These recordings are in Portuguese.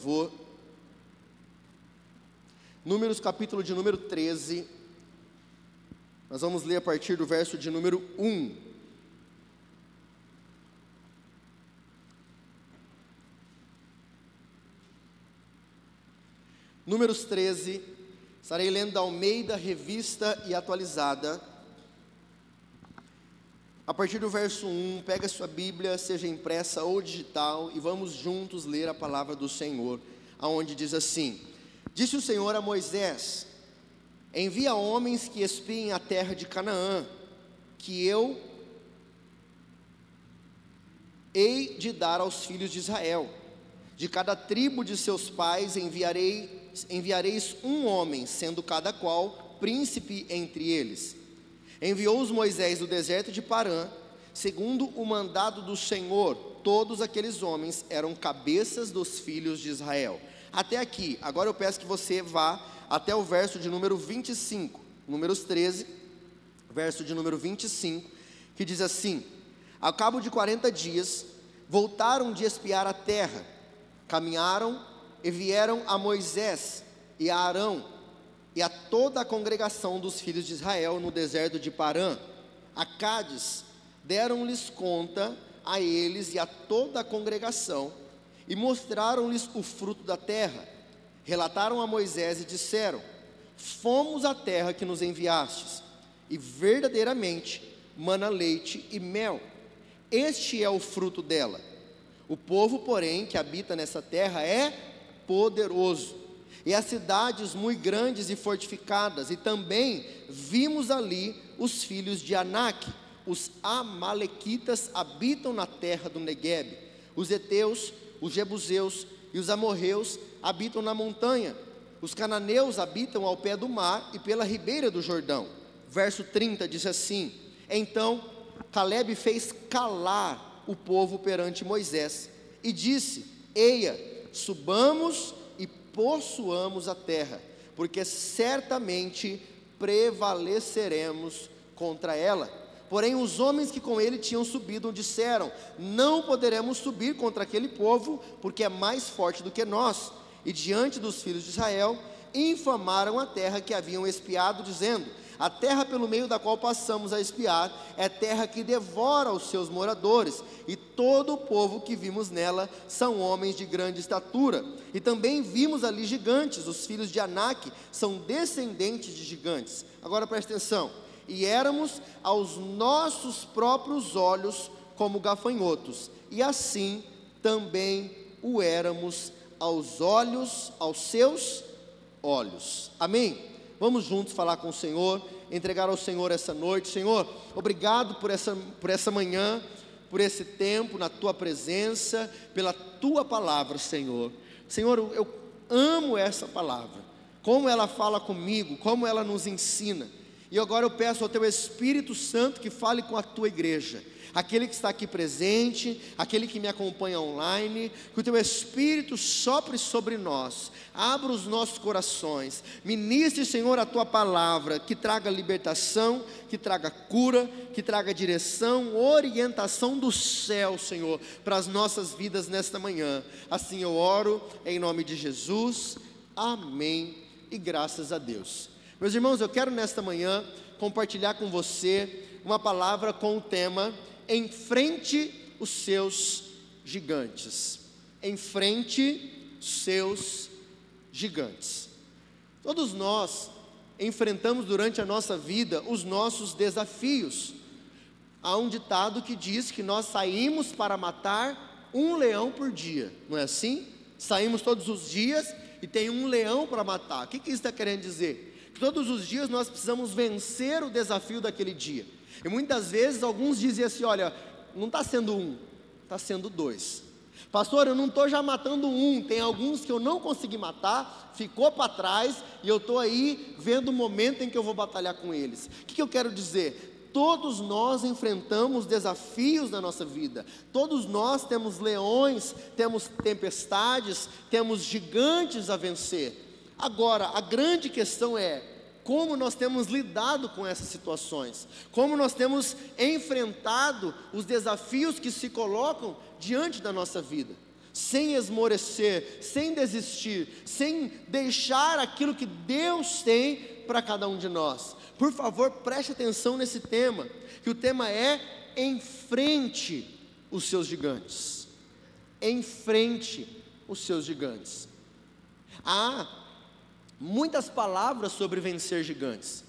favor. Números, capítulo de número 13. Nós vamos ler a partir do verso de número 1. Números 13, estarei lendo da Almeida, Revista e Atualizada. A partir do verso 1, pega a sua Bíblia, seja impressa ou digital, e vamos juntos ler a palavra do Senhor, aonde diz assim: Disse o Senhor a Moisés: envia homens que espiem a terra de Canaã, que eu hei de dar aos filhos de Israel. De cada tribo de seus pais enviareis um homem, sendo cada qual príncipe entre eles. Enviou-os Moisés do deserto de Parã, segundo o mandado do Senhor. Todos aqueles homens eram cabeças dos filhos de Israel. Até aqui. Agora eu peço que você vá até o verso de número 25, Números 13, verso de número 25, que diz assim: ao cabo de 40 dias, voltaram de espiar a terra, caminharam e vieram a Moisés e a Arão e a toda a congregação dos filhos de Israel no deserto de Parã, a Cádiz. Deram-lhes conta a eles e a toda a congregação, e mostraram-lhes o fruto da terra. Relataram a Moisés e disseram: fomos à terra que nos enviastes, e verdadeiramente mana leite e mel. Este é o fruto dela. O povo, porém, que habita nessa terra é poderoso, e as cidades muito grandes e fortificadas, e também vimos ali os filhos de Anak. Os amalequitas habitam na terra do Neguebe, os heteus, os jebuseus e os amorreus habitam na montanha, os cananeus habitam ao pé do mar e pela ribeira do Jordão. Verso 30 diz assim: então Calebe fez calar o povo perante Moisés e disse: eia, subamos e possuamos a terra, porque certamente prevaleceremos contra ela. Porém os homens que com ele tinham subido disseram: não poderemos subir contra aquele povo, porque é mais forte do que nós. E diante dos filhos de Israel infamaram a terra que haviam espiado, dizendo: a terra pelo meio da qual passamos a espiar é terra que devora os seus moradores, e todo o povo que vimos nela são homens de grande estatura. E também vimos ali gigantes, os filhos de Anak são descendentes de gigantes. Agora presta atenção: e éramos aos nossos próprios olhos como gafanhotos, e assim também o éramos aos seus olhos. Amém? Vamos juntos falar com o Senhor, entregar ao Senhor essa noite. Senhor, obrigado por essa manhã, por esse tempo na Tua presença, pela Tua palavra, Senhor. Senhor, eu amo essa palavra, como ela fala comigo, como ela nos ensina. E agora eu peço ao Teu Espírito Santo que fale com a Tua igreja, aquele que está aqui presente, aquele que me acompanha online, que o Teu Espírito sopre sobre nós, abra os nossos corações, ministre, Senhor, a Tua palavra, que traga libertação, que traga cura, que traga direção, orientação do céu, Senhor, para as nossas vidas nesta manhã. Assim eu oro, em nome de Jesus, amém e graças a Deus. Meus irmãos, eu quero nesta manhã compartilhar com você uma palavra com o tema: enfrente os seus gigantes. Enfrente os seus gigantes. Todos nós enfrentamos durante a nossa vida os nossos desafios. Há um ditado que diz que nós saímos para matar um leão por dia, não é assim? Saímos todos os dias e tem um leão para matar. O que isso está querendo dizer? Que todos os dias nós precisamos vencer o desafio daquele dia. E muitas vezes alguns dizem assim: olha, não está sendo um, está sendo dois. Pastor, eu não estou já matando um, tem alguns que eu não consegui matar, ficou para trás, e eu estou aí vendo o momento em que eu vou batalhar com eles. O que eu quero dizer? Todos nós enfrentamos desafios na nossa vida, todos nós temos leões, temos tempestades, temos gigantes a vencer. Agora, a grande questão é: como nós temos lidado com essas situações, como nós temos enfrentado os desafios que se colocam diante da nossa vida. sem esmorecer, sem desistir, sem deixar aquilo que Deus tem para cada um de nós. Por favor, preste atenção nesse tema, que o tema é: enfrente os seus gigantes. Enfrente os seus gigantes. Há muitas palavras sobre vencer gigantes.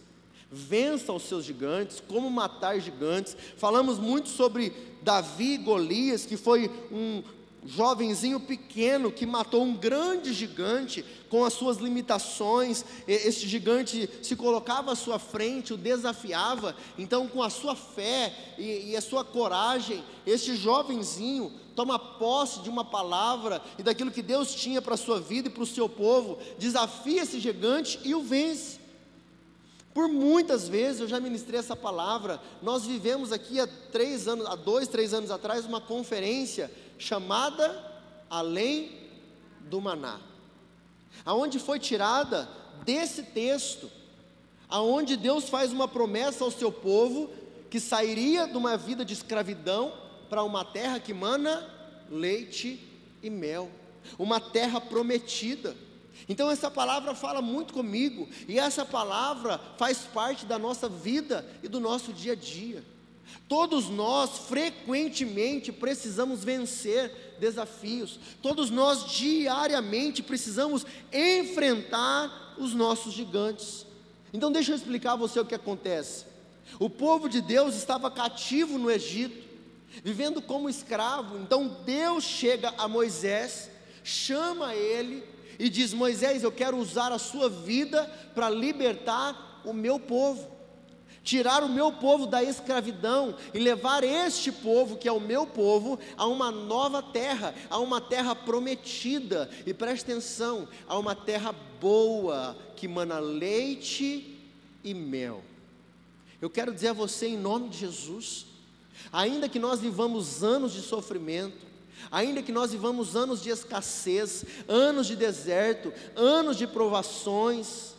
Vença os seus gigantes, como matar gigantes. Falamos muito sobre Davi e Golias, que foi um jovenzinho pequeno que matou um grande gigante com as suas limitações. Este gigante se colocava à sua frente, o desafiava. Então, com a sua fé e a sua coragem, este jovenzinho toma posse de uma palavra e daquilo que Deus tinha para a sua vida e para o seu povo, desafia esse gigante e o vence. Por muitas vezes eu já ministrei essa palavra. Nós vivemos aqui há 2, 3 anos atrás, uma conferência chamada Além do Maná, aonde foi tirada desse texto, aonde Deus faz uma promessa ao seu povo, que sairia de uma vida de escravidão para uma terra que mana leite e mel, uma terra prometida. Então essa palavra fala muito comigo, e essa palavra faz parte da nossa vida e do nosso dia a dia. Todos nós frequentemente precisamos vencer desafios, todos nós diariamente precisamos enfrentar os nossos gigantes. Então deixa eu explicar a você o que acontece. O povo de Deus estava cativo no Egito, vivendo como escravo. Então Deus chega a Moisés, chama ele e diz: Moisés, eu quero usar a sua vida para libertar o meu povo, tirar o meu povo da escravidão e levar este povo, que é o meu povo, a uma nova terra, a uma terra prometida. E preste atenção, a uma terra boa, que mana leite e mel. Eu quero dizer a você, em nome de Jesus, ainda que nós vivamos anos de sofrimento, ainda que nós vivamos anos de escassez, anos de deserto, anos de provações,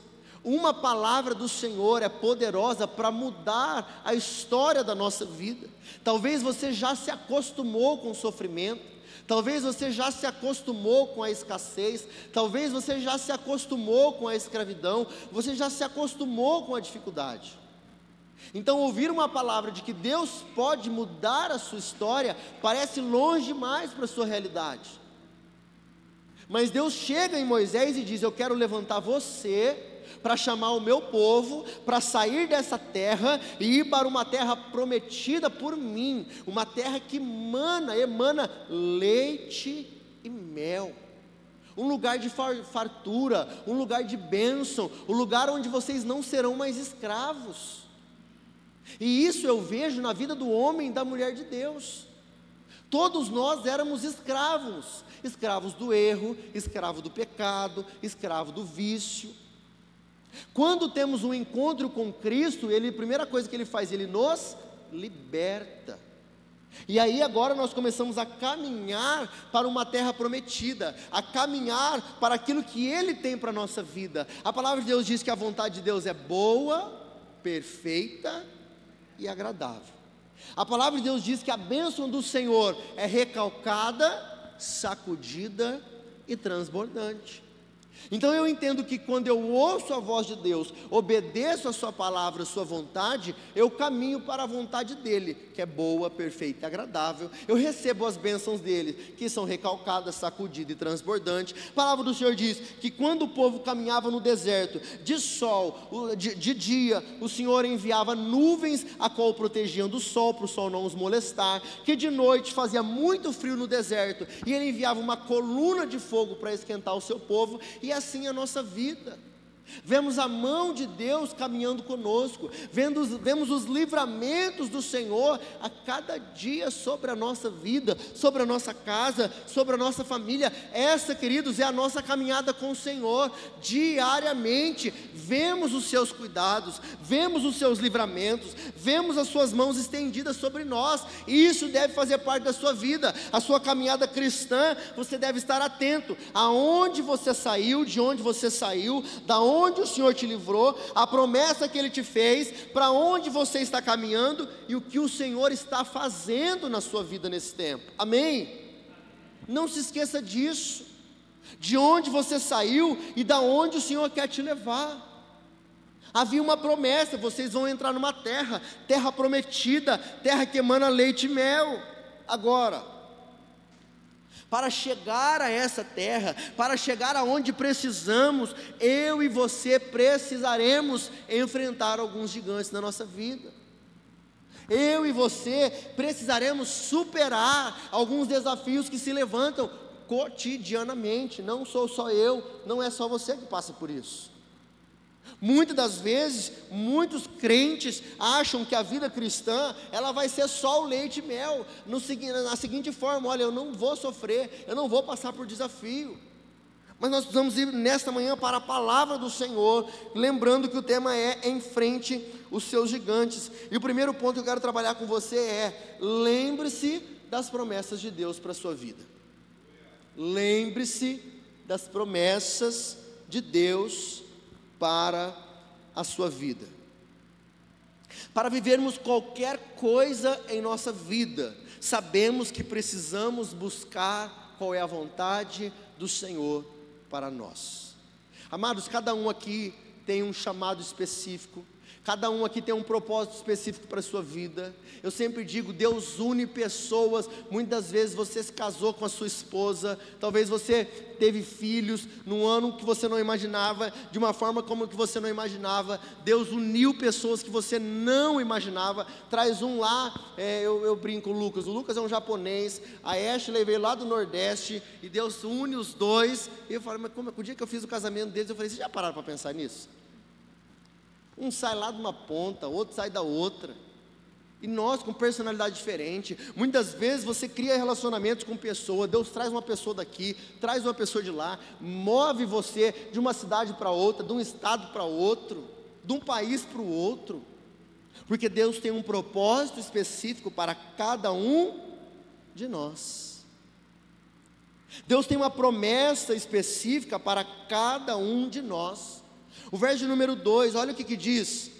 uma palavra do Senhor é poderosa para mudar a história da nossa vida. Talvez você já se acostumou com o sofrimento, talvez você já se acostumou com a escassez, talvez você já se acostumou com a escravidão, você já se acostumou com a dificuldade. Então ouvir uma palavra de que Deus pode mudar a sua história parece longe demais para a sua realidade. Mas Deus chega em Moisés e diz: eu quero levantar você para chamar o meu povo, para sair dessa terra e ir para uma terra prometida por mim, uma terra que emana leite e mel, um lugar de fartura, um lugar de bênção, um lugar onde vocês não serão mais escravos. E isso eu vejo na vida do homem e da mulher de Deus. Todos nós éramos escravos, escravos do erro, escravo do pecado, escravo do vício. Quando temos um encontro com Cristo, a primeira coisa que Ele faz, Ele nos liberta. E aí agora nós começamos a caminhar para uma terra prometida, a caminhar para aquilo que Ele tem para a nossa vida. A palavra de Deus diz que a vontade de Deus é boa, perfeita e agradável. A palavra de Deus diz que a bênção do Senhor é recalcada, sacudida e transbordante. Então eu entendo que quando eu ouço a voz de Deus, obedeço a sua palavra, a sua vontade, eu caminho para a vontade dEle, que é boa, perfeita e agradável. Eu recebo as bênçãos dEle, que são recalcadas, sacudidas e transbordantes. A palavra do Senhor diz que quando o povo caminhava no deserto, de dia, o Senhor enviava nuvens, a qual o protegiam do sol, para o sol não os molestar, que de noite fazia muito frio no deserto, e Ele enviava uma coluna de fogo para esquentar o seu povo. E assim é a nossa vida. Vemos a mão de Deus caminhando conosco, vemos os livramentos do Senhor a cada dia sobre a nossa vida, sobre a nossa casa, sobre a nossa família. Essa, queridos, é a nossa caminhada com o Senhor. Diariamente vemos os seus cuidados, vemos os seus livramentos, vemos as suas mãos estendidas sobre nós, e isso deve fazer parte da sua vida. A sua caminhada cristã, você deve estar atento aonde você saiu, de onde você saiu, da onde o Senhor te livrou, a promessa que Ele te fez, para onde você está caminhando e o que o Senhor está fazendo na sua vida nesse tempo. Amém? Não se esqueça disso, de onde você saiu e da onde o Senhor quer te levar. Havia uma promessa: vocês vão entrar numa terra, terra prometida, terra que emana leite e mel. Agora, para chegar a essa terra, para chegar aonde precisamos, eu e você precisaremos enfrentar alguns gigantes na nossa vida. Eu e você precisaremos superar alguns desafios que se levantam cotidianamente. Não sou só eu, não é só você que passa por isso. Muitas das vezes, muitos crentes acham que a vida cristã, ela vai ser só o leite e mel, na seguinte forma: olha, eu não vou sofrer, eu não vou passar por desafio. Mas nós precisamos ir nesta manhã para a palavra do Senhor, lembrando que o tema é: enfrente os seus gigantes. E o primeiro ponto que eu quero trabalhar com você é: lembre-se das promessas de Deus para a sua vida. Lembre-se das promessas de Deus para a sua vida. Para vivermos qualquer coisa em nossa vida, sabemos que precisamos buscar qual é a vontade do Senhor para nós. Amados, cada um aqui tem um chamado específico, cada um aqui tem um propósito específico para a sua vida. Eu sempre digo: Deus une pessoas. Muitas vezes você se casou com a sua esposa, talvez você teve filhos num ano que você não imaginava, de uma forma como que você não imaginava. Deus uniu pessoas que você não imaginava. Traz um lá, eu brinco, o Lucas é um japonês, a Ashley veio lá do Nordeste, e Deus une os dois. E eu falo: mas como, o dia que eu fiz o casamento deles, eu falei: vocês já pararam para pensar nisso? Um sai lá de uma ponta, outro sai da outra, e nós com personalidade diferente. Muitas vezes você cria relacionamentos com pessoas, Deus traz uma pessoa daqui, traz uma pessoa de lá, move você de uma cidade para outra, de um estado para outro, de um país para o outro, porque Deus tem um propósito específico para cada um de nós. Deus tem uma promessa específica para cada um de nós. O verso número 2, olha o que diz.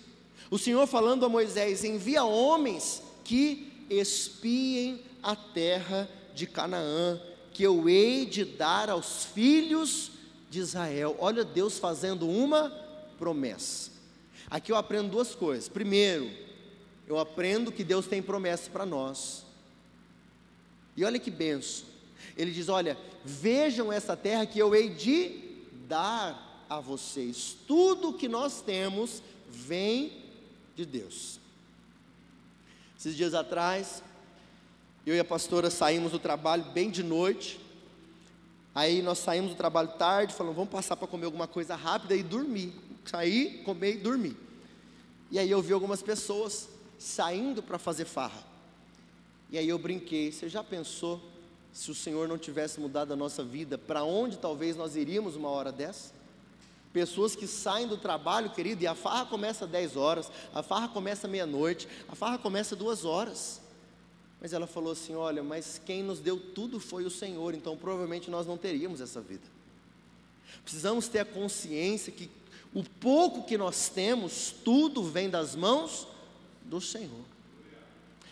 O Senhor falando a Moisés: envia homens que espiem a terra de Canaã, que eu hei de dar aos filhos de Israel. Olha Deus fazendo uma promessa. Aqui eu aprendo duas coisas. Primeiro, eu aprendo que Deus tem promessa para nós. E olha que benção. Ele diz: olha, vejam essa terra que eu hei de dar a vocês. Tudo que nós temos vem de Deus. Esses dias atrás, eu e a pastora saímos do trabalho bem de noite. Aí nós saímos do trabalho tarde, falamos: vamos passar para comer alguma coisa rápida e dormir. Saí, comer e dormir. E aí eu vi algumas pessoas saindo para fazer farra. E aí eu brinquei: você já pensou se o Senhor não tivesse mudado a nossa vida, para onde talvez nós iríamos uma hora dessa? Pessoas que saem do trabalho, querido, e a farra começa às 10 horas, a farra começa à meia-noite, a farra começa às 2 horas. Mas ela falou assim: olha, mas quem nos deu tudo foi o Senhor, então provavelmente nós não teríamos essa vida. Precisamos ter a consciência que o pouco que nós temos, tudo vem das mãos do Senhor.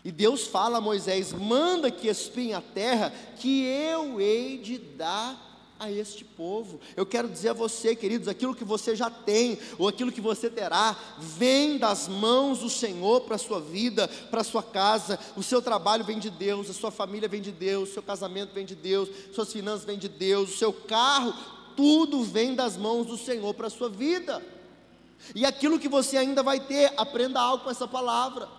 E Deus fala a Moisés: manda que espiem a terra, que eu hei de dar a este povo. Eu quero dizer a você, queridos, aquilo que você já tem, ou aquilo que você terá, vem das mãos do Senhor para a sua vida, para a sua casa. O seu trabalho vem de Deus, a sua família vem de Deus, o seu casamento vem de Deus, suas finanças vêm de Deus, o seu carro, tudo vem das mãos do Senhor para a sua vida. E aquilo que você ainda vai ter, aprenda algo com essa palavra.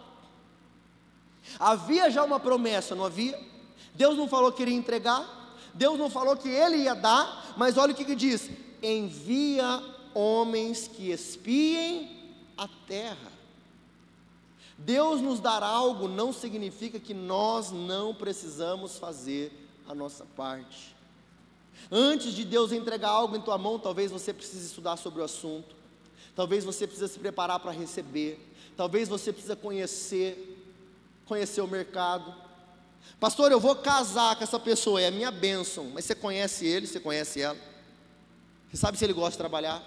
Havia já uma promessa, não havia? Deus não falou que iria entregar, Deus não falou que Ele ia dar, mas olha o que diz: envia homens que espiem a terra. Deus nos dar algo não significa que nós não precisamos fazer a nossa parte. Antes de Deus entregar algo em tua mão, talvez você precise estudar sobre o assunto, talvez você precise se preparar para receber, talvez você precise conhecer o mercado. Pastor, eu vou casar com essa pessoa, é a minha bênção, mas você conhece ele, você conhece ela? Você sabe se ele gosta de trabalhar?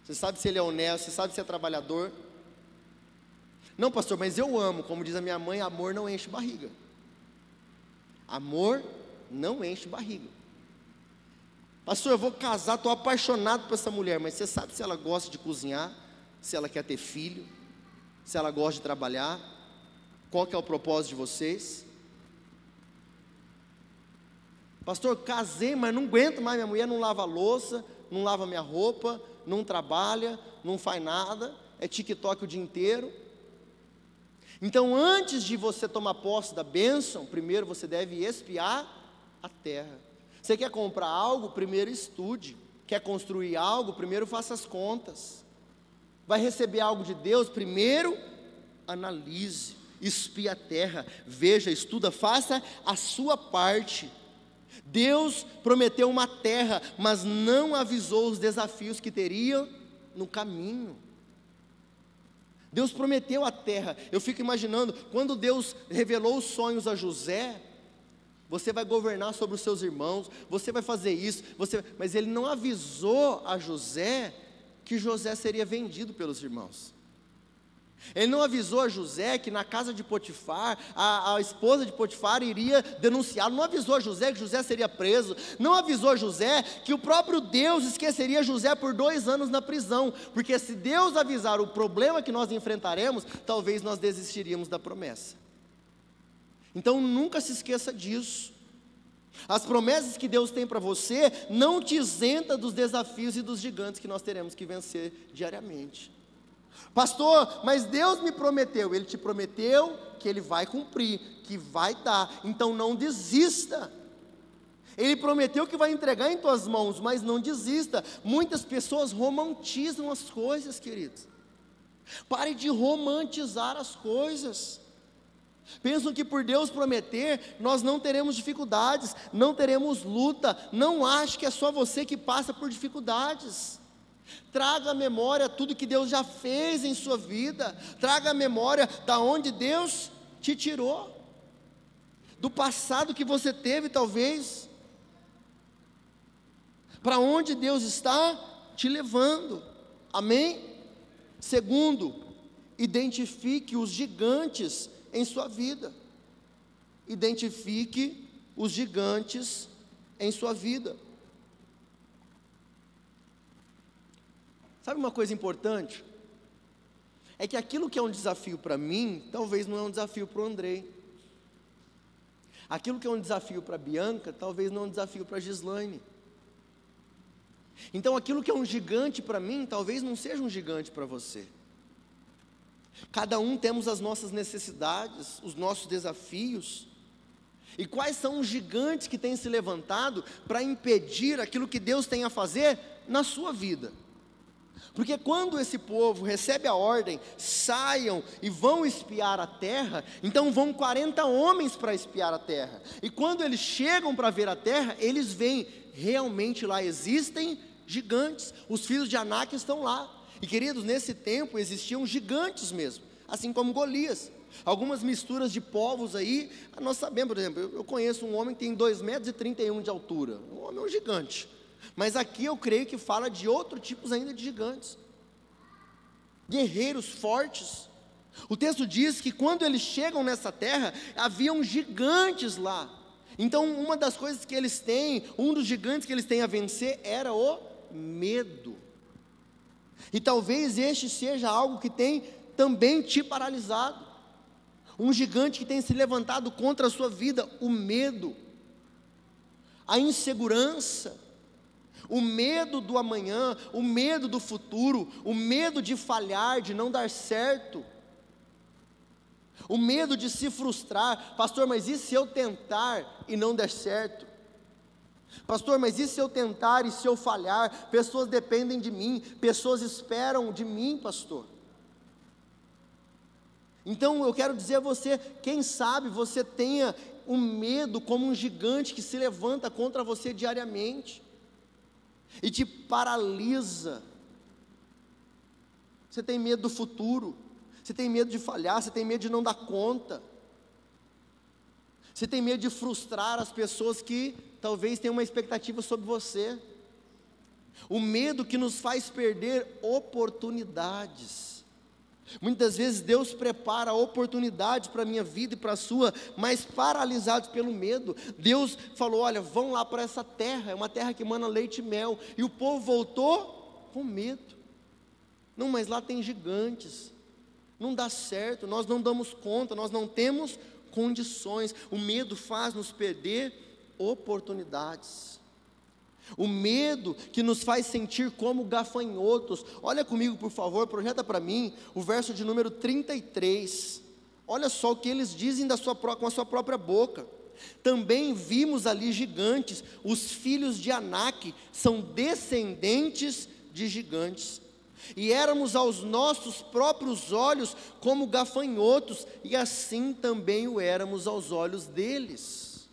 Você sabe se ele é honesto? Você sabe se é trabalhador? Não, pastor, mas eu amo, como diz a minha mãe, amor não enche barriga. Amor não enche barriga. Pastor, eu vou casar, estou apaixonado por essa mulher, mas você sabe se ela gosta de cozinhar, se ela quer ter filho, se ela gosta de trabalhar, qual que é o propósito de vocês? Pastor, casei, mas não aguento mais, minha mulher não lava a louça, não lava minha roupa, não trabalha, não faz nada, é TikTok o dia inteiro. Então, antes de você tomar posse da bênção, primeiro você deve espiar a terra. Você quer comprar algo? Primeiro estude. Quer construir algo? Primeiro faça as contas. Vai receber algo de Deus? Primeiro analise, espie a terra, veja, estuda, faça a sua parte. Deus prometeu uma terra, mas não avisou os desafios que teria no caminho. Deus prometeu a terra. Eu fico imaginando, quando Deus revelou os sonhos a José, você vai governar sobre os seus irmãos, você vai fazer isso, mas Ele não avisou a José que José seria vendido pelos irmãos. Ele não avisou a José que na casa de Potifar, a esposa de Potifar iria denunciá-lo. Não avisou a José que José seria preso. Não avisou a José que o próprio Deus esqueceria José por 2 anos na prisão. Porque se Deus avisar o problema que nós enfrentaremos, talvez nós desistiríamos da promessa. Então nunca se esqueça disso. As promessas que Deus tem para você não te isenta dos desafios e dos gigantes que nós teremos que vencer diariamente. Pastor, mas Deus me prometeu. Ele te prometeu que Ele vai cumprir, que vai dar. Então não desista. Ele prometeu que vai entregar em tuas mãos, mas não desista. Muitas pessoas romantizam as coisas, queridos. Pare de romantizar as coisas. Pensam que por Deus prometer, nós não teremos dificuldades, não teremos luta. Não ache que é só você que passa por dificuldades. Traga à memória tudo que Deus já fez em sua vida. Traga à memória da onde Deus te tirou, do passado que você teve talvez, para onde Deus está te levando. Amém? Segundo, identifique os gigantes em sua vida. Identifique os gigantes em sua vida. Sabe uma coisa importante? É que aquilo que é um desafio para mim, talvez não é um desafio para o Andrei. Aquilo que é um desafio para a Bianca, talvez não é um desafio para a Gislaine. Então aquilo que é um gigante para mim, talvez não seja um gigante para você. Cada um temos as nossas necessidades, os nossos desafios. E quais são os gigantes que têm se levantado para impedir aquilo que Deus tem a fazer na sua vida? Porque quando esse povo recebe a ordem, saiam e vão espiar a terra, então vão 40 homens para espiar a terra. E quando eles chegam para ver a terra, eles veem, realmente lá existem gigantes. Os filhos de Anak estão lá. E queridos, nesse tempo existiam gigantes mesmo, assim como Golias. Algumas misturas de povos aí, nós sabemos, por exemplo, eu conheço um homem que tem 2,31 m de altura. Um homem é um gigante. Mas aqui eu creio que fala de outros tipos ainda de gigantes, guerreiros fortes. O texto diz que quando eles chegam nessa terra, haviam gigantes lá. Então uma das coisas que eles têm, um dos gigantes que eles têm a vencer era o medo. E talvez este seja algo que tem também te paralisado. Um gigante que tem se levantado contra a sua vida, o medo, a insegurança, o medo do amanhã, o medo do futuro, o medo de falhar, de não dar certo, o medo de se frustrar. Pastor, mas e se eu tentar e não der certo? Pastor, mas e se eu tentar e se eu falhar? Pessoas dependem de mim, pessoas esperam de mim, pastor. Então eu quero dizer a você, quem sabe você tenha um medo como um gigante que se levanta contra você diariamente e te paralisa. Você tem medo do futuro, você tem medo de falhar, você tem medo de não dar conta, você tem medo de frustrar as pessoas que talvez tenham uma expectativa sobre você. O medo que nos faz perder oportunidades. Muitas vezes Deus prepara oportunidades para a minha vida e para a sua, mas paralisados pelo medo. Deus falou: olha, vão lá para essa terra, é uma terra que emana leite e mel, e o povo voltou com medo. Não, mas lá tem gigantes, não dá certo, nós não damos conta, nós não temos condições. O medo faz nos perder oportunidades. O medo que nos faz sentir como gafanhotos. Olha comigo, por favor, projeta para mim o verso de número 33. Olha só o que eles dizem com a sua própria boca. Também vimos ali gigantes, os filhos de Anak são descendentes de gigantes. E éramos aos nossos próprios olhos como gafanhotos, e assim também o éramos aos olhos deles.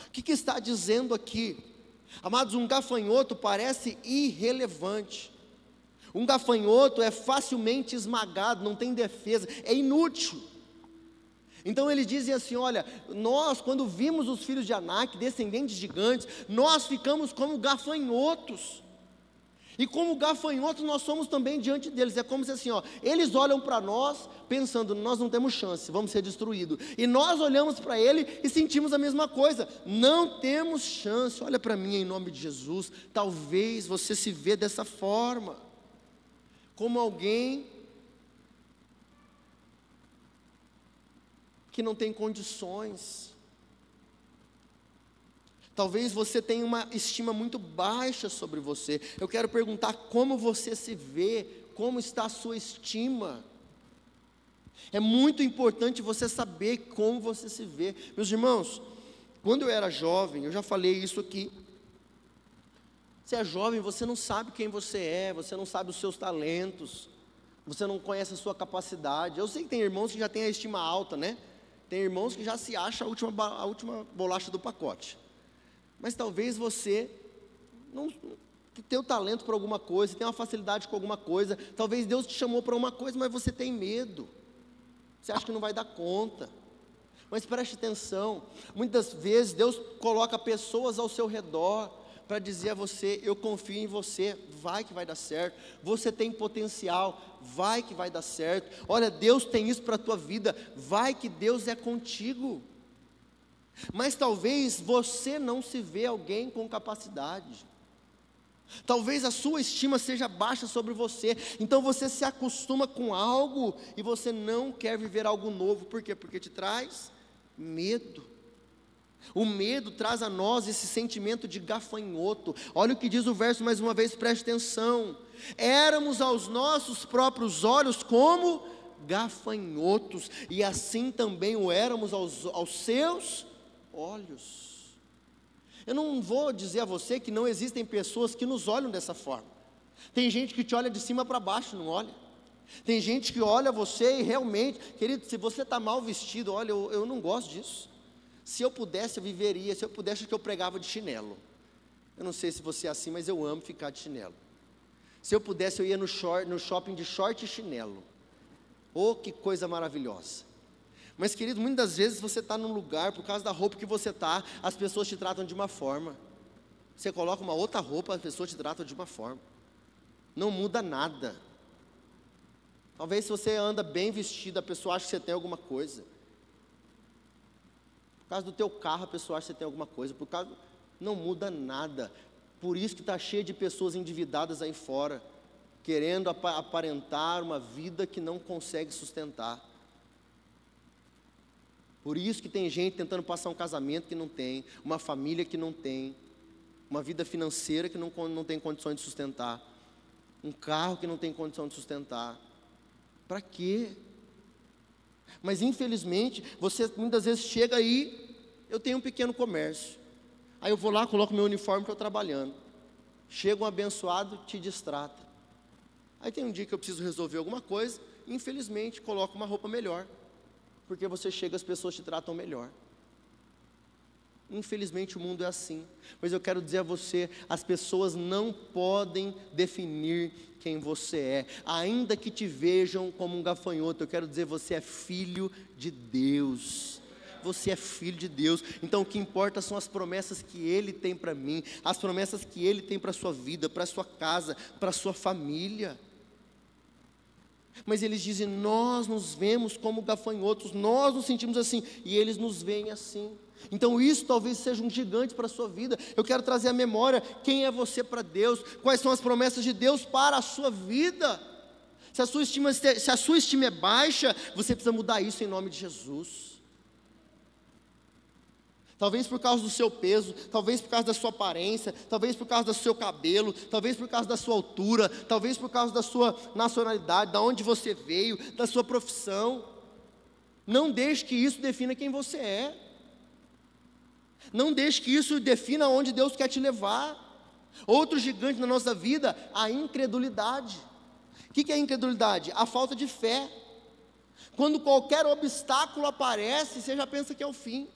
O que está dizendo aqui? Amados, um gafanhoto parece irrelevante. Um gafanhoto é facilmente esmagado, não tem defesa, é inútil. Então eles dizem assim: olha, nós quando vimos os filhos de Anak, descendentes gigantes, nós ficamos como gafanhotos. E como gafanhotos nós somos também diante deles. É como se assim, eles olham para nós pensando: nós não temos chance, vamos ser destruídos. E nós olhamos para ele e sentimos a mesma coisa: não temos chance. Olha para mim, em nome de Jesus. Talvez você se vê dessa forma, como alguém que não tem condições. Talvez você tenha uma estima muito baixa sobre você. Eu quero perguntar: como você se vê? Como está a sua estima? É muito importante você saber como você se vê. Meus irmãos, quando eu era jovem, eu já falei isso aqui. Você é jovem, você não sabe quem você é, você não sabe os seus talentos, você não conhece a sua capacidade. Eu sei que tem irmãos que já têm a estima alta, né? Tem irmãos que já se acham a última bolacha do pacote. Mas talvez você não tenha o talento para alguma coisa, tenha uma facilidade com alguma coisa. Talvez Deus te chamou para uma coisa, mas você tem medo. Você acha que não vai dar conta. Mas preste atenção, muitas vezes Deus coloca pessoas ao seu redor para dizer a você: eu confio em você, vai que vai dar certo. Você tem potencial, vai que vai dar certo. Olha, Deus tem isso para a tua vida, vai que Deus é contigo. Mas talvez você não se vê alguém com capacidade. Talvez a sua estima seja baixa sobre você. Então você se acostuma com algo e você não quer viver algo novo. Por quê? Porque te traz medo. O medo traz a nós esse sentimento de gafanhoto. Olha o que diz o verso mais uma vez, preste atenção. Éramos aos nossos próprios olhos como gafanhotos, e assim também o éramos aos seus olhos. Eu não vou dizer a você que não existem pessoas que nos olham dessa forma. Tem gente que te olha de cima para baixo, não olha. Tem gente que olha você e realmente, querido, se você está mal vestido, olha, eu não gosto disso. Se eu pudesse, eu viveria. Se eu pudesse, que eu pregava de chinelo. Eu não sei se você é assim, mas eu amo ficar de chinelo. Se eu pudesse, eu ia no shopping de short e chinelo. Oh, que coisa maravilhosa. Mas, querido, muitas vezes você está num lugar, por causa da roupa que você está, as pessoas te tratam de uma forma. Você coloca uma outra roupa, as pessoas te tratam de uma forma. Não muda nada. Talvez se você anda bem vestido, a pessoa acha que você tem alguma coisa. Por causa do teu carro, a pessoa acha que você tem alguma coisa. Não muda nada. Por isso que está cheio de pessoas endividadas aí fora, querendo aparentar uma vida que não consegue sustentar. Por isso que tem gente tentando passar um casamento que não tem, uma família que não tem, uma vida financeira que não tem condições de sustentar, um carro que não tem condição de sustentar. Para quê? Mas infelizmente, você muitas vezes chega aí, eu tenho um pequeno comércio, aí eu vou lá, coloco meu uniforme, estou trabalhando. Chega um abençoado, te distrata. Aí tem um dia que eu preciso resolver alguma coisa, infelizmente coloco uma roupa melhor. Porque você chega, as pessoas te tratam melhor. Infelizmente o mundo é assim. Mas eu quero dizer a você: as pessoas não podem definir quem você é. Ainda que te vejam como um gafanhoto, eu quero dizer, você é filho de Deus. Você é filho de Deus. Então o que importa são as promessas que Ele tem para mim, as promessas que Ele tem para a sua vida, para a sua casa, para a sua família. Mas eles dizem: nós nos vemos como gafanhotos, nós nos sentimos assim, e eles nos veem assim. Então isso talvez seja um gigante para a sua vida. Eu quero trazer à memória quem é você para Deus, quais são as promessas de Deus para a sua vida. Se a sua estima é baixa, você precisa mudar isso em nome de Jesus. Talvez por causa do seu peso, talvez por causa da sua aparência, talvez por causa do seu cabelo, talvez por causa da sua altura, talvez por causa da sua nacionalidade, da onde você veio, da sua profissão. Não deixe que isso defina quem você é. Não deixe que isso defina onde Deus quer te levar. Outro gigante na nossa vida, a incredulidade. O que é a incredulidade? A falta de fé. Quando qualquer obstáculo aparece, você já pensa que é o fim.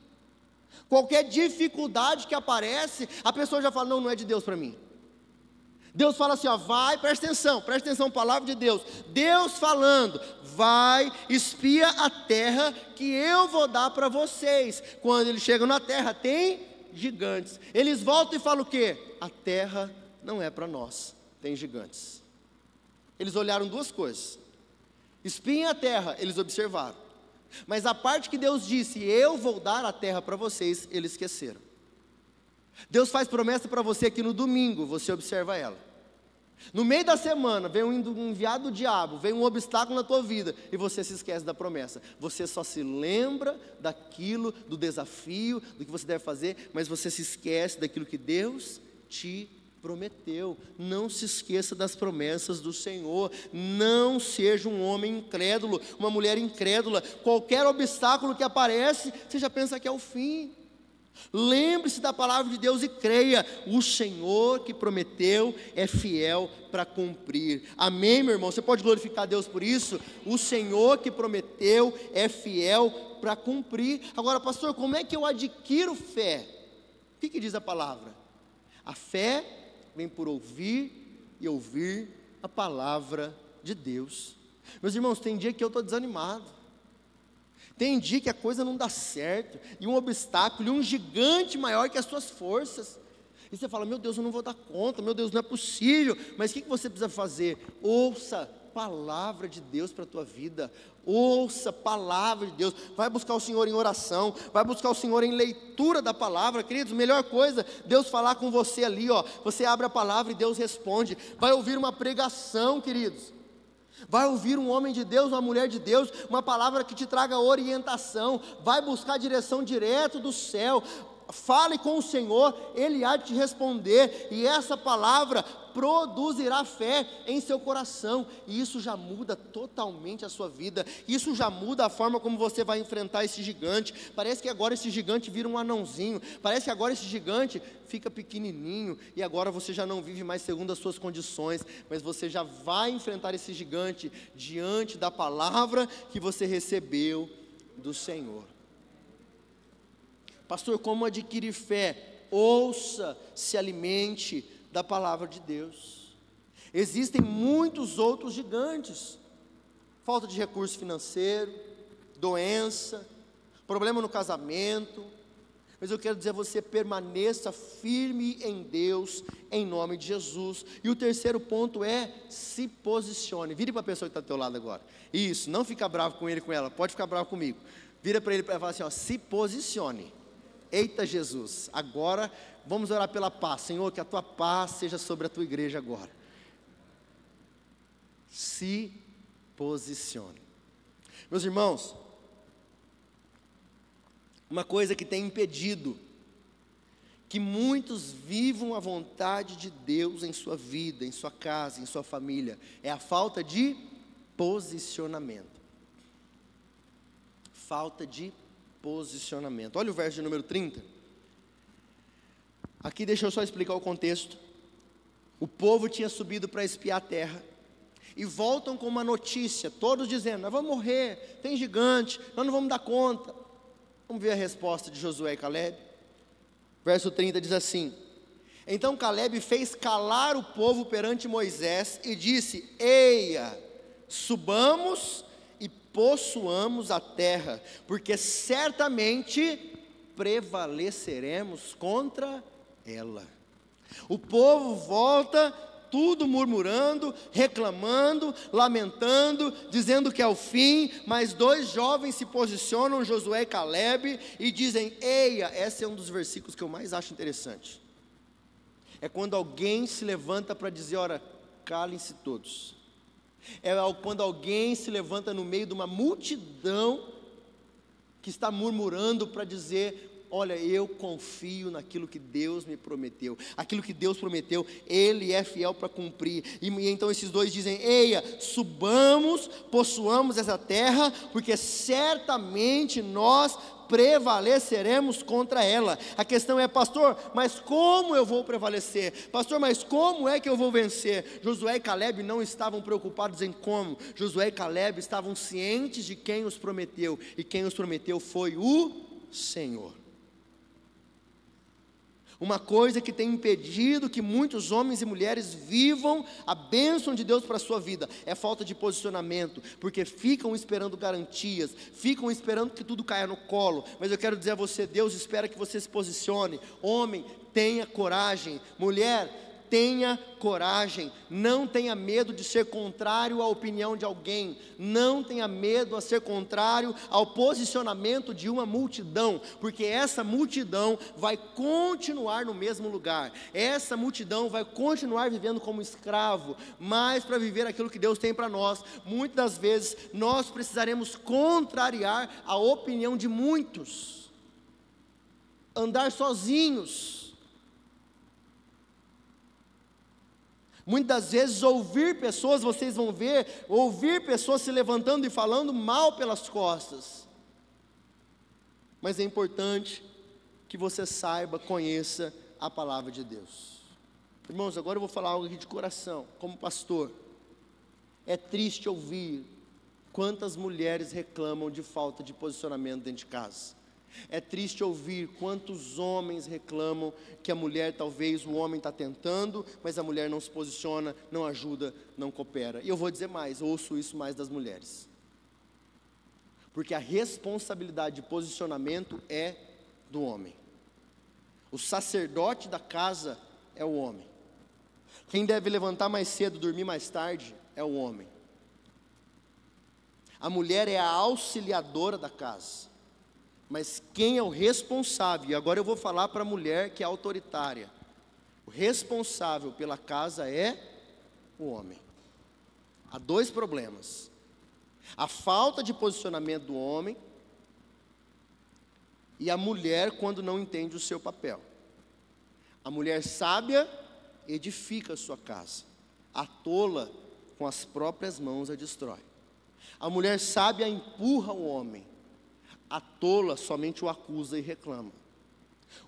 Qualquer dificuldade que aparece, a pessoa já fala: não, não é de Deus para mim. Deus fala assim, ó, vai, presta atenção, palavra de Deus. Deus falando: vai, espia a terra que eu vou dar para vocês. Quando eles chegam na terra, tem gigantes. Eles voltam e falam o quê? A terra não é para nós, tem gigantes. Eles olharam duas coisas: espiem a terra, eles observaram. Mas a parte que Deus disse, eu vou dar a terra para vocês, eles esqueceram. Deus faz promessa para você aqui no domingo, você observa ela. No meio da semana, vem um enviado do diabo, vem um obstáculo na tua vida, e você se esquece da promessa. Você só se lembra daquilo, do desafio, do que você deve fazer, mas você se esquece daquilo que Deus te prometeu. Não se esqueça das promessas do Senhor. Não seja um homem incrédulo, uma mulher incrédula. Qualquer obstáculo que aparece, você já pensa que é o fim. Lembre-se da palavra de Deus e creia: o Senhor que prometeu é fiel para cumprir. Amém, meu irmão? Você pode glorificar a Deus por isso? O Senhor que prometeu é fiel para cumprir. Agora, pastor, como é que eu adquiro fé? O que diz a palavra? A fé vem por ouvir e ouvir a palavra de Deus. Meus irmãos, tem dia que eu estou desanimado, tem dia que a coisa não dá certo, e um obstáculo, e um gigante maior que as suas forças, e você fala: meu Deus, eu não vou dar conta, meu Deus, não é possível. Mas o que você precisa fazer? Ouça palavra de Deus para a tua vida. Ouça palavra de Deus. Vai buscar o Senhor em oração, vai buscar o Senhor em leitura da palavra. Queridos, melhor coisa, Deus falar com você ali, ó. Você abre a palavra e Deus responde. Vai ouvir uma pregação, queridos. Vai ouvir um homem de Deus, uma mulher de Deus, uma palavra que te traga orientação. Vai buscar a direção direto do céu. Fale com o Senhor, Ele há de te responder, e essa palavra produzirá fé em seu coração, e isso já muda totalmente a sua vida, isso já muda a forma como você vai enfrentar esse gigante. Parece que agora esse gigante vira um anãozinho, parece que agora esse gigante fica pequenininho, e agora você já não vive mais segundo as suas condições, mas você já vai enfrentar esse gigante diante da palavra que você recebeu do Senhor. Pastor, como adquirir fé? Ouça, se alimente da palavra de Deus. Existem muitos outros gigantes: falta de recurso financeiro, doença, problema no casamento. Mas eu quero dizer a você: permaneça firme em Deus, em nome de Jesus. E o terceiro ponto é: se posicione. Vire para a pessoa que está do teu lado agora. Isso, não fica bravo com ele, com ela, pode ficar bravo comigo. Vira para ele e fala assim, ó: se posicione. Eita Jesus, agora vamos orar pela paz. Senhor, que a tua paz seja sobre a tua igreja agora. Se posicione. Meus irmãos, uma coisa que tem impedido que muitos vivam a vontade de Deus em sua vida, em sua casa, em sua família, é a falta de posicionamento. Falta de posicionamento. Olha o verso de número 30. Aqui deixa eu só explicar o contexto. O povo tinha subido para espiar a terra, e voltam com uma notícia, todos dizendo: nós vamos morrer, tem gigante, nós não vamos dar conta. Vamos ver a resposta de Josué e Caleb. Verso 30 diz assim: então Caleb fez calar o povo perante Moisés e disse: eia, subamos e possuamos a terra, porque certamente prevaleceremos contra ela. O povo volta tudo murmurando, reclamando, lamentando, dizendo que é o fim, mas 2 jovens se posicionam, Josué e Caleb, e dizem: eia, esse é um dos versículos que eu mais acho interessante. É quando alguém se levanta para dizer: ora, calem-se todos. É quando alguém se levanta no meio de uma multidão que está murmurando para dizer: olha, eu confio naquilo que Deus me prometeu. Aquilo que Deus prometeu, Ele é fiel para cumprir. E então esses 2 dizem: eia, subamos, possuamos essa terra, porque certamente nós prevaleceremos contra ela. A questão é: pastor, mas como eu vou prevalecer? Pastor, mas como é que eu vou vencer? Josué e Caleb não estavam preocupados em como. Josué e Caleb estavam cientes de quem os prometeu, e quem os prometeu foi o Senhor. Uma coisa que tem impedido que muitos homens e mulheres vivam a bênção de Deus para a sua vida é falta de posicionamento, porque ficam esperando garantias, ficam esperando que tudo caia no colo. Mas eu quero dizer a você: Deus espera que você se posicione. Homem, tenha coragem. Mulher, tenha coragem, não tenha medo de ser contrário à opinião de alguém, não tenha medo a ser contrário ao posicionamento de uma multidão, porque essa multidão vai continuar no mesmo lugar, essa multidão vai continuar vivendo como escravo, mas para viver aquilo que Deus tem para nós, muitas das vezes nós precisaremos contrariar a opinião de muitos, andar sozinhos. Muitas das vezes ouvir pessoas, vocês vão ver, ouvir pessoas se levantando e falando mal pelas costas. Mas é importante que você saiba, conheça a palavra de Deus. Irmãos, agora eu vou falar algo aqui de coração, como pastor. É triste ouvir quantas mulheres reclamam de falta de posicionamento dentro de casa. É triste ouvir quantos homens reclamam que a mulher, talvez o homem está tentando, mas a mulher não se posiciona, não ajuda, não coopera. E eu vou dizer mais, ouço isso mais das mulheres, porque a responsabilidade de posicionamento é do homem. O sacerdote da casa é o homem. Quem deve levantar mais cedo, dormir mais tarde, é o homem. A mulher é a auxiliadora da casa. Mas quem é o responsável? E agora eu vou falar para a mulher que é autoritária. O responsável pela casa é o homem. Há 2 problemas: a falta de posicionamento do homem e a mulher quando não entende o seu papel. A mulher sábia edifica a sua casa, a tola com as próprias mãos a destrói. A mulher sábia empurra o homem, a tola somente o acusa e reclama.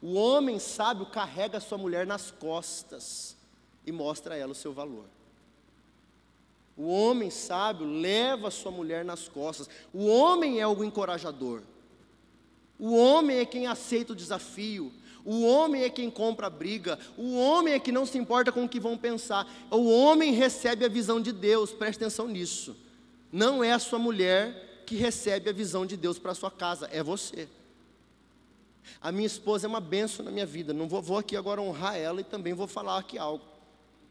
O homem sábio carrega a sua mulher nas costas e mostra a ela o seu valor. O homem sábio leva a sua mulher nas costas. O homem é o encorajador. O homem é quem aceita o desafio. O homem é quem compra a briga. O homem é que não se importa com o que vão pensar. O homem recebe a visão de Deus, preste atenção nisso. Não é a sua mulher que recebe a visão de Deus para a sua casa, é você. A minha esposa é uma bênção na minha vida. Não vou aqui agora honrar ela e também vou falar aqui algo.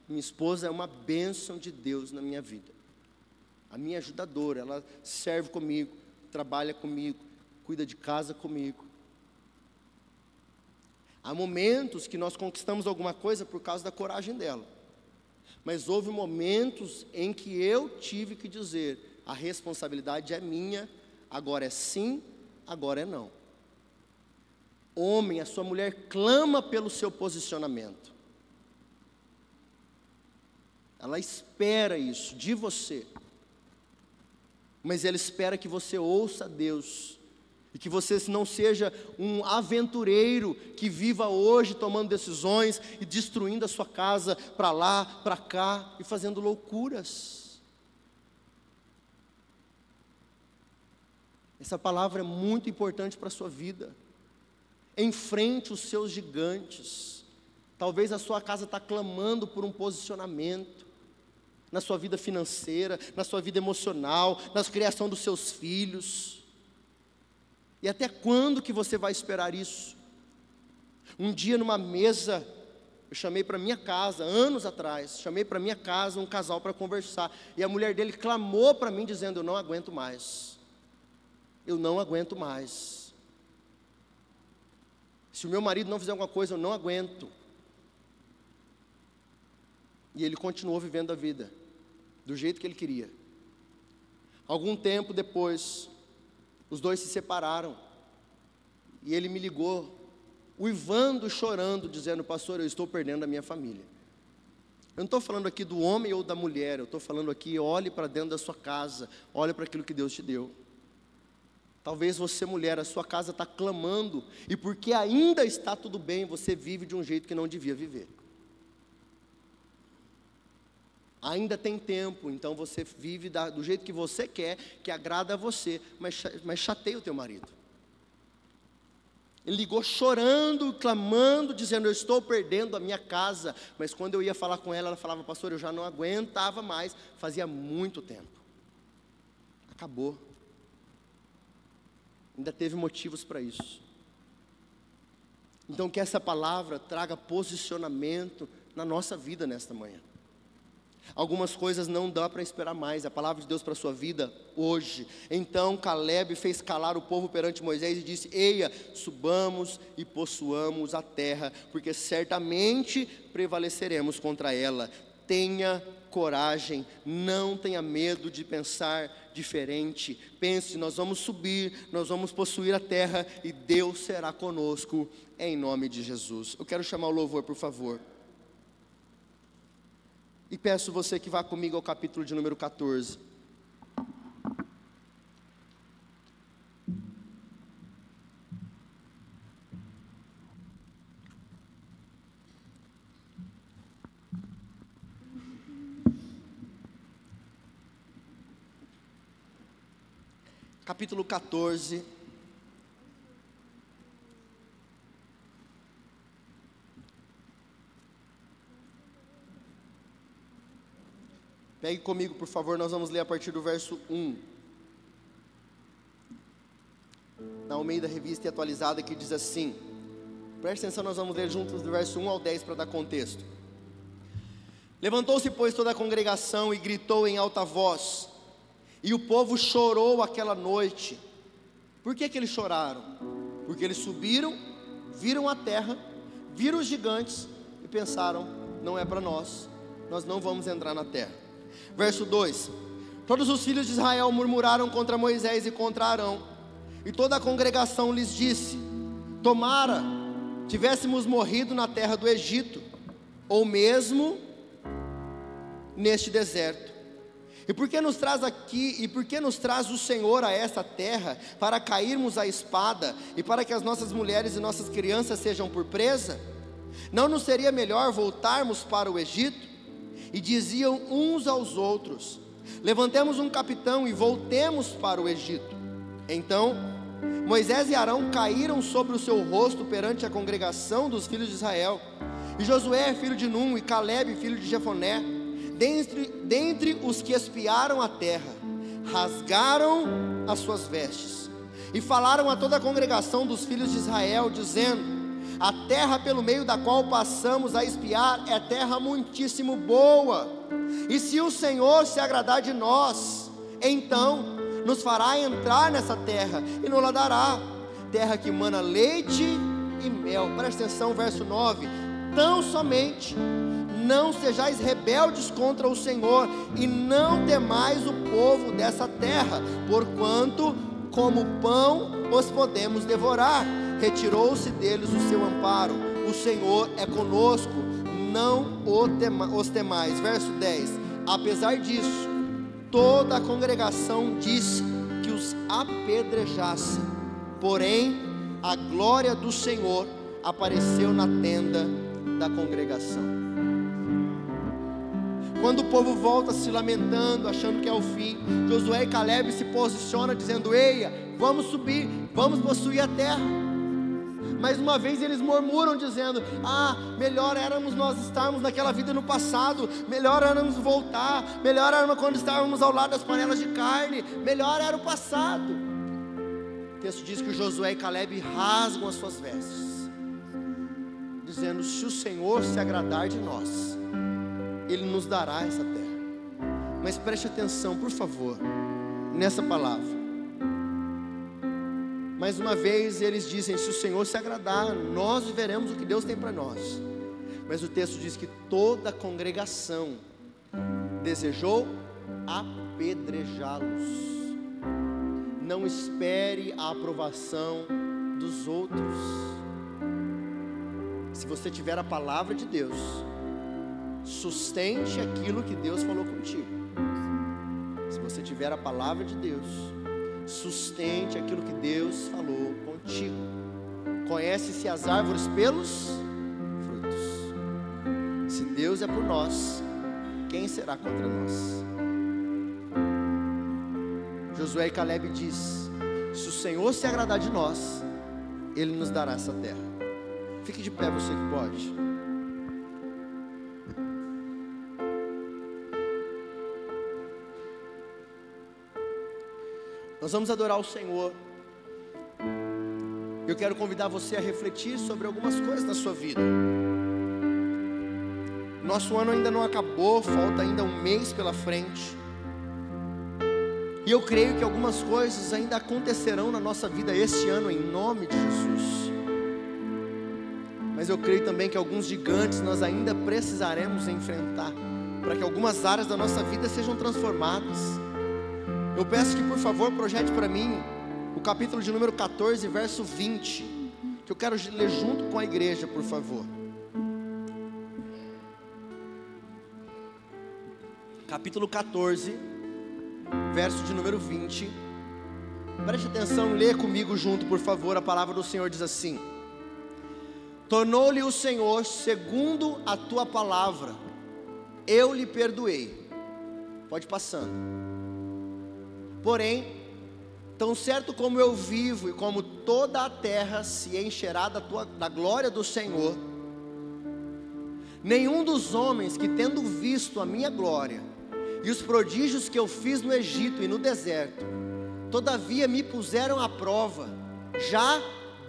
Minha esposa é uma bênção de Deus na minha vida. A minha ajudadora, ela serve comigo, trabalha comigo, cuida de casa comigo. Há momentos que nós conquistamos alguma coisa por causa da coragem dela. Mas houve momentos em que eu tive que dizer: a responsabilidade é minha, agora é sim, agora é não. Homem, a sua mulher clama pelo seu posicionamento. Ela espera isso de você. Mas ela espera que você ouça a Deus. E que você não seja um aventureiro que viva hoje tomando decisões e destruindo a sua casa para lá, para cá e fazendo loucuras. Essa palavra é muito importante para a sua vida. Enfrente os seus gigantes. Talvez a sua casa está clamando por um posicionamento na sua vida financeira, na sua vida emocional, na criação dos seus filhos. E até quando que você vai esperar isso? Um dia numa mesa Eu chamei para minha casa, anos atrás, chamei para minha casa um casal para conversar, e a mulher dele clamou para mim dizendo: eu não aguento mais, eu não aguento mais. Se o meu marido não fizer alguma coisa, eu não aguento. E ele continuou vivendo a vida do jeito que ele queria. Algum tempo depois, os dois se separaram, e ele me ligou, uivando, chorando, dizendo: pastor, eu estou perdendo a minha família. Eu não estou falando aqui do homem ou da mulher, eu estou falando aqui, olhe para dentro da sua casa, olhe para aquilo que Deus te deu. Talvez você, mulher, a sua casa está clamando, e porque ainda está tudo bem, você vive de um jeito que não devia viver. Ainda tem tempo, então você vive do jeito que você quer, que agrada a você, mas chateia o teu marido. Ele ligou chorando, clamando, dizendo: eu estou perdendo a minha casa. Mas quando eu ia falar com ela, ela falava: pastor, eu já não aguentava mais, fazia muito tempo. Acabou. Ainda teve motivos para isso. Então que essa palavra traga posicionamento na nossa vida nesta manhã. Algumas coisas não dá para esperar mais, a palavra de Deus para a sua vida hoje. Então Caleb fez calar o povo perante Moisés e disse: eia, subamos e possuamos a terra, porque certamente prevaleceremos contra ela. Tenha coragem, não tenha medo de pensar diferente. Pense: nós vamos subir, nós vamos possuir a terra, e Deus será conosco, em nome de Jesus. Eu quero chamar o louvor, por favor. E peço você que vá comigo ao capítulo de número 14. Capítulo 14. Pegue comigo, por favor, nós vamos ler a partir do verso 1. Na Almeida Revista e Atualizada, que diz assim. Preste atenção, nós vamos ler juntos do verso 1 ao 10 para dar contexto. Levantou-se, pois, toda a congregação e gritou em alta voz, e o povo chorou aquela noite. Por que eles choraram? Porque eles subiram, viram a terra, viram os gigantes e pensaram: não é para nós, nós não vamos entrar na terra. Verso 2: todos os filhos de Israel murmuraram contra Moisés e contra Arão, e toda a congregação lhes disse: tomara tivéssemos morrido na terra do Egito, ou mesmo neste deserto. E por que nos traz aqui, e por que nos traz o Senhor a esta terra, para cairmos à espada, e para que as nossas mulheres e nossas crianças sejam por presa? Não nos seria melhor voltarmos para o Egito? E diziam uns aos outros: levantemos um capitão e voltemos para o Egito. Então Moisés e Arão caíram sobre o seu rosto perante a congregação dos filhos de Israel. E Josué, filho de Num, e Caleb, filho de Jefoné, dentre os que espiaram a terra, rasgaram as suas vestes, e falaram a toda a congregação dos filhos de Israel, dizendo: a terra pelo meio da qual passamos a espiar é terra muitíssimo boa, e se o Senhor se agradar de nós, então nos fará entrar nessa terra e nos la dará, terra que mana leite e mel. Presta atenção, verso 9: tão somente não sejais rebeldes contra o Senhor, e não temais o povo dessa terra, porquanto como pão os podemos devorar. Retirou-se deles o seu amparo, o Senhor é conosco, não os temais. Verso 10: apesar disso, toda a congregação disse que os apedrejassem, porém a glória do Senhor apareceu na tenda da congregação. Quando o povo volta se lamentando, achando que é o fim, Josué e Caleb se posicionam dizendo: eia, vamos subir, vamos possuir a terra. Mais uma vez eles murmuram dizendo: melhor éramos nós estarmos naquela vida no passado, melhor éramos voltar, melhor era quando estávamos ao lado das panelas de carne, melhor era o passado. O texto diz que Josué e Caleb rasgam as suas vestes, dizendo: se o Senhor se agradar de nós, Ele nos dará essa terra. Mas preste atenção, por favor, nessa palavra. Mais uma vez eles dizem: se o Senhor se agradar, nós viveremos o que Deus tem para nós. Mas o texto diz que toda a congregação desejou apedrejá-los. Não espere a aprovação dos outros. Se você tiver a palavra de Deus, sustente aquilo que Deus falou contigo. Se você tiver a palavra de Deus, sustente aquilo que Deus falou contigo. Conhece-se as árvores pelos frutos. Se Deus é por nós, quem será contra nós? Josué e Caleb diz: se o Senhor se agradar de nós, Ele nos dará essa terra. Fique de pé, você que pode. Nós vamos adorar o Senhor. Eu quero convidar você a refletir sobre algumas coisas na sua vida. Nosso ano ainda não acabou, falta ainda um mês pela frente. E eu creio que algumas coisas ainda acontecerão na nossa vida este ano, em nome de Jesus. Mas eu creio também que alguns gigantes nós ainda precisaremos enfrentar, para que algumas áreas da nossa vida sejam transformadas. Eu peço que, por favor, projete para mim o capítulo de número 14, verso 20, que eu quero ler junto com a igreja, por favor. Capítulo 14, verso de número 20. Preste atenção, lê comigo junto, por favor. A palavra do Senhor diz assim: tornou-lhe o Senhor segundo a tua palavra, eu lhe perdoei. Pode ir passando. Porém, tão certo como eu vivo e como toda a terra se encherá da glória do Senhor, nenhum dos homens que, tendo visto a minha glória e os prodígios que eu fiz no Egito e no deserto, todavia me puseram à prova já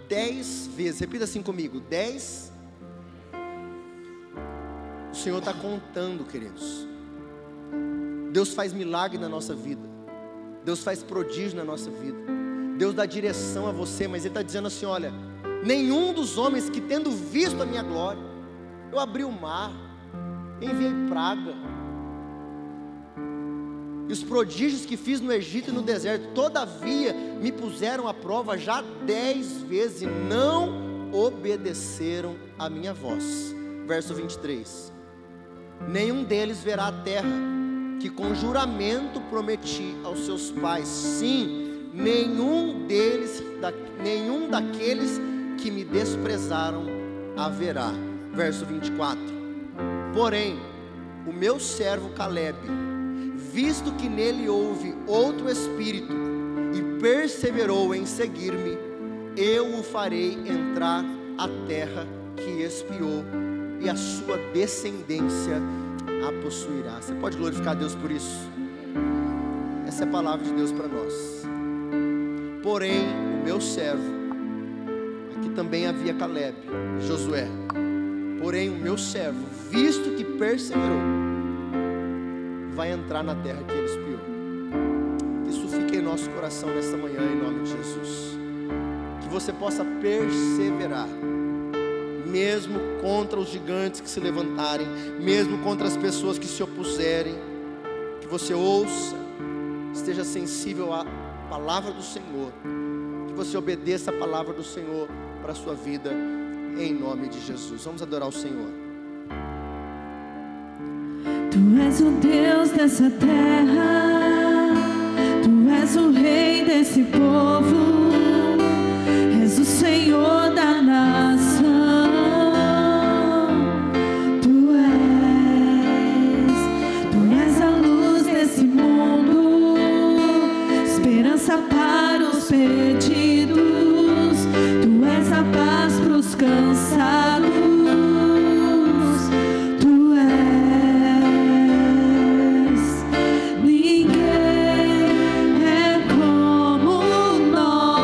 10 vezes. Repita assim comigo: 10. O Senhor está contando, queridos. Deus faz milagre na nossa vida. Deus faz prodígio na nossa vida. Deus dá direção a você, mas Ele está dizendo assim: olha, nenhum dos homens que, tendo visto a minha glória, eu abri o mar, enviei praga, e os prodígios que fiz no Egito e no deserto, todavia me puseram à prova já 10 vezes e não obedeceram a minha voz. Verso 23: nenhum deles verá a terra que com juramento prometi aos seus pais, sim, nenhum daqueles que me desprezaram haverá. Verso 24: porém, o meu servo Caleb, visto que nele houve outro espírito e perseverou em seguir-me, eu o farei entrar à terra que espiou, e a sua descendência a possuirá. Você pode glorificar a Deus por isso? Essa é a palavra de Deus para nós. Porém, o meu servo, aqui também havia Caleb, Josué. Porém, o meu servo, visto que perseverou, vai entrar na terra que ele espiou. Que isso fique em nosso coração nesta manhã, em nome de Jesus. Que você possa perseverar, mesmo contra os gigantes que se levantarem, mesmo contra as pessoas que se opuserem. Que você ouça, esteja sensível à palavra do Senhor, que você obedeça a palavra do Senhor para a sua vida, em nome de Jesus. Vamos adorar o Senhor. Tu és o Deus dessa terra, Tu és o Rei desse povo, és o Senhor da nação. Para os perdidos, Tu és a paz para os cansados, Tu és, ninguém é como nós.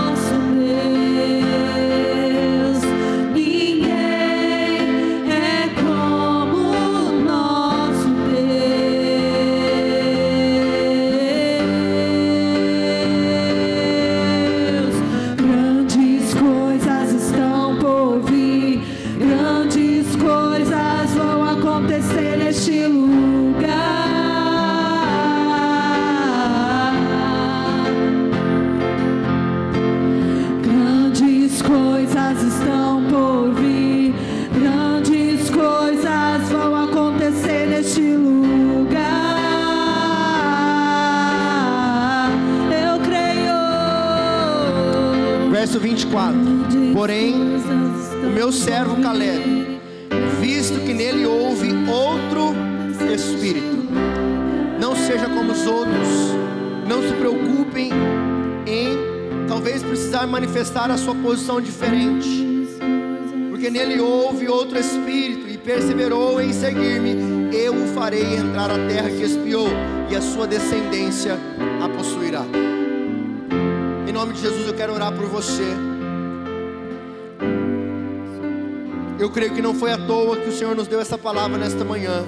verso 24: porém, o meu servo Caleb, visto que nele houve outro espírito, não seja como os outros, não se preocupem em talvez precisar manifestar a sua posição diferente, porque nele houve outro espírito e perseverou em seguir-me. Eu o farei entrar à terra que espiou, e a sua descendência a possuirá. Em nome de Jesus eu quero orar por você. Eu creio que não foi à toa que o Senhor nos deu essa palavra nesta manhã,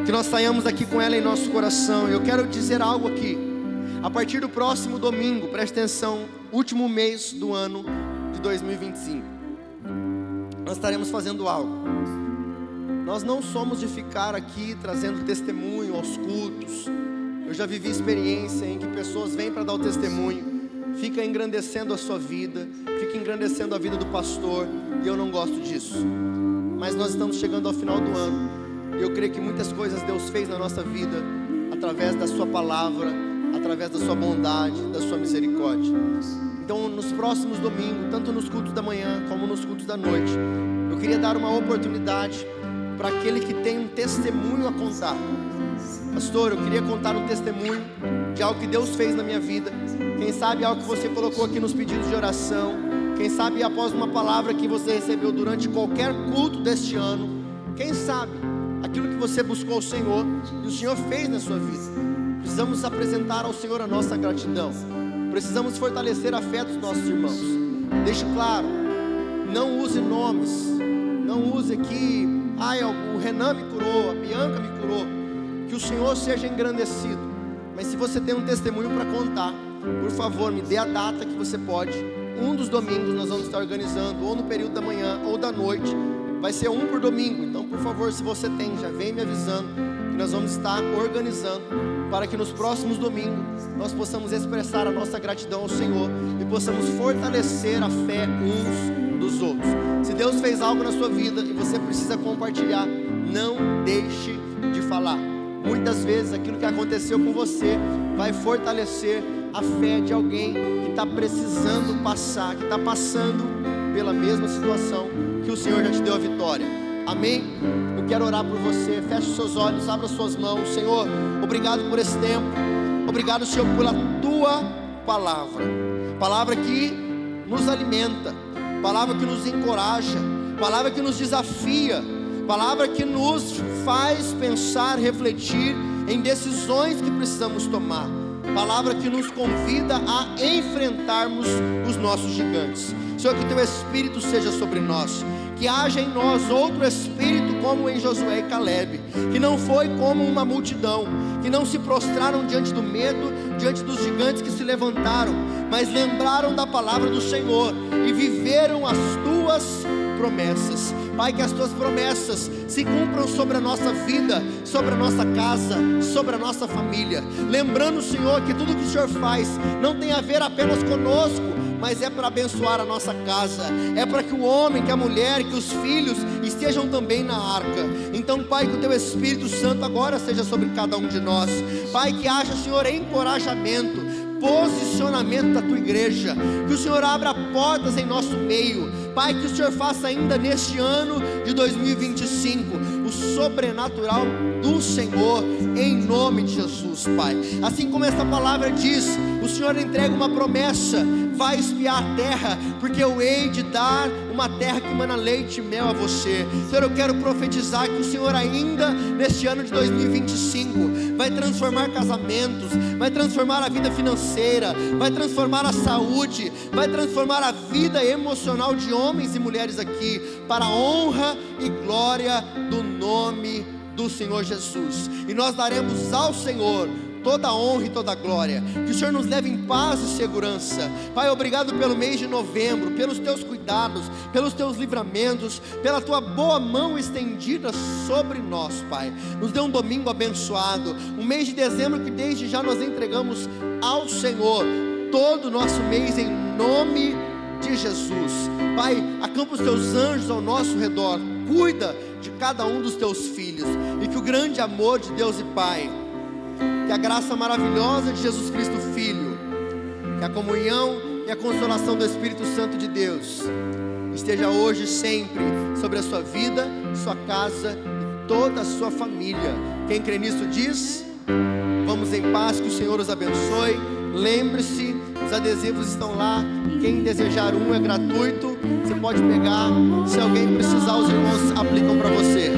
que nós saiamos daqui com ela em nosso coração. Eu quero dizer algo aqui. A partir do próximo domingo, preste atenção, último mês do ano de 2025, nós estaremos fazendo algo. Nós não somos de ficar aqui trazendo testemunho aos cultos. Eu já vivi experiência em que pessoas vêm para dar o testemunho, fica engrandecendo a sua vida, fica engrandecendo a vida do pastor, e eu não gosto disso. Mas nós estamos chegando ao final do ano, e eu creio que muitas coisas Deus fez na nossa vida, através da sua palavra, através da sua bondade, da sua misericórdia. Então nos próximos domingos, tanto nos cultos da manhã, como nos cultos da noite, eu queria dar uma oportunidade para aquele que tem um testemunho a contar. Pastor, eu queria contar um testemunho de algo que Deus fez na minha vida. Quem sabe algo que você colocou aqui nos pedidos de oração. Quem sabe após uma palavra que você recebeu durante qualquer culto deste ano. Quem sabe aquilo que você buscou o Senhor e o Senhor fez na sua vida. Precisamos apresentar ao Senhor a nossa gratidão. Precisamos fortalecer a fé dos nossos irmãos. Deixe claro, não use nomes. Não use aqui, o Renan me curou, a Bianca me curou. Que o Senhor seja engrandecido. Mas se você tem um testemunho para contar, por favor, me dê a data que você pode. Um dos domingos nós vamos estar organizando, ou no período da manhã ou da noite. Vai ser um por domingo. Então, por favor, se você tem, já vem me avisando que nós vamos estar organizando, para que nos próximos domingos nós possamos expressar a nossa gratidão ao Senhor e possamos fortalecer a fé uns dos outros. Se Deus fez algo na sua vida e você precisa compartilhar, não deixe de falar. Muitas vezes aquilo que aconteceu com você vai fortalecer a fé de alguém que está precisando passar, que está passando pela mesma situação que o Senhor já te deu a vitória. Amém? Eu quero orar por você. Feche os seus olhos, abra suas mãos. Senhor, obrigado por esse tempo. Obrigado, Senhor, pela tua palavra. Palavra que nos alimenta, palavra que nos encoraja, palavra que nos desafia, palavra que nos faz pensar, refletir em decisões que precisamos tomar, palavra que nos convida a enfrentarmos os nossos gigantes. Senhor, que teu Espírito seja sobre nós, que haja em nós outro Espírito como em Josué e Caleb, que não foi como uma multidão, que não se prostraram diante do medo, diante dos gigantes que se levantaram, mas lembraram da palavra do Senhor e viveram as tuas promessas. Pai, que as tuas promessas se cumpram sobre a nossa vida, sobre a nossa casa, sobre a nossa família. Lembrando, Senhor, que tudo que o Senhor faz não tem a ver apenas conosco, mas é para abençoar a nossa casa, é para que o homem, que a mulher, que os filhos estejam também na arca. Então, Pai, que o teu Espírito Santo agora seja sobre cada um de nós. Pai, que haja, Senhor, encorajamento, posicionamento da tua igreja, que o Senhor abra portas em nosso meio. Pai, que o Senhor faça ainda neste ano de 2025 o sobrenatural do Senhor, em nome de Jesus, Pai. Assim como esta palavra diz, o Senhor entrega uma promessa: vai espiar a terra, porque eu hei de dar uma terra que emana leite e mel a você. Senhor, eu quero profetizar que o Senhor ainda neste ano de 2025 vai transformar casamentos, vai transformar a vida financeira, vai transformar a saúde, vai transformar a vida emocional de homens e mulheres aqui, para a honra e glória do nome do Senhor Jesus. E nós daremos ao Senhor toda a honra e toda a glória. Que o Senhor nos leve em paz e segurança. Pai, obrigado pelo mês de novembro, pelos teus cuidados, pelos teus livramentos, pela tua boa mão estendida sobre nós, Pai. Nos dê um domingo abençoado, um mês de dezembro que desde já nós entregamos ao Senhor todo o nosso mês, em nome de Jesus. Pai, acampa os teus anjos ao nosso redor, cuida de cada um dos teus filhos, e que o grande amor de Deus e Pai, que a graça maravilhosa de Jesus Cristo Filho, que a comunhão e a consolação do Espírito Santo de Deus esteja hoje e sempre sobre a sua vida, sua casa e toda a sua família. Quem crê nisso diz: vamos em paz, que o Senhor os abençoe. Lembre-se, os adesivos estão lá. Quem desejar um é gratuito, você pode pegar. Se alguém precisar, os irmãos aplicam para você.